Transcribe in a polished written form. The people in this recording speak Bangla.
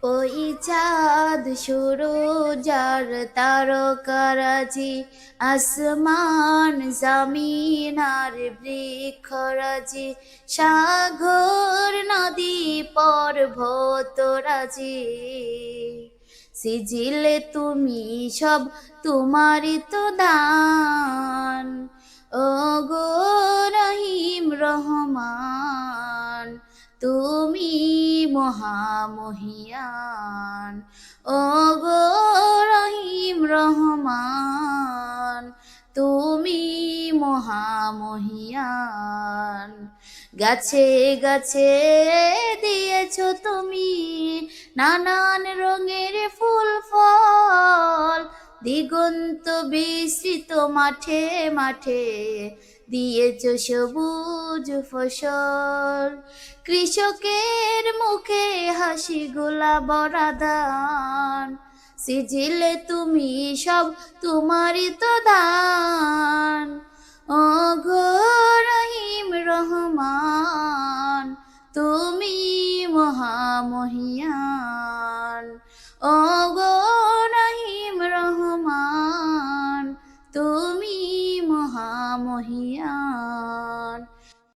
ওই চাঁদ সূরজ আর তারকারাজি, আসমান জামিন আর বৃক্ষরাজি, সাগর নদী পর্বতরাজি, সিজিলে তুমি সব তোমারই তো দান। ও গো রহিম রহমান, তুমি মহামহিয়ান। ও গো রহিম রহমান, তুমি মহামহিয়ান। গাছে গাছে দিয়েছো তুমি নানান রঙের ফুল ফল, দিগন্ত বিস্তৃত মাঠে মাঠে দিয়েছ সবুজ ফসল। কৃষকের মুখে হাসি গোলা বরাদান, সিজিলে তুমি সব তোমারই তো দান। ও গো রহিম রহমান, তুমি মহামহিয়ান। ও গো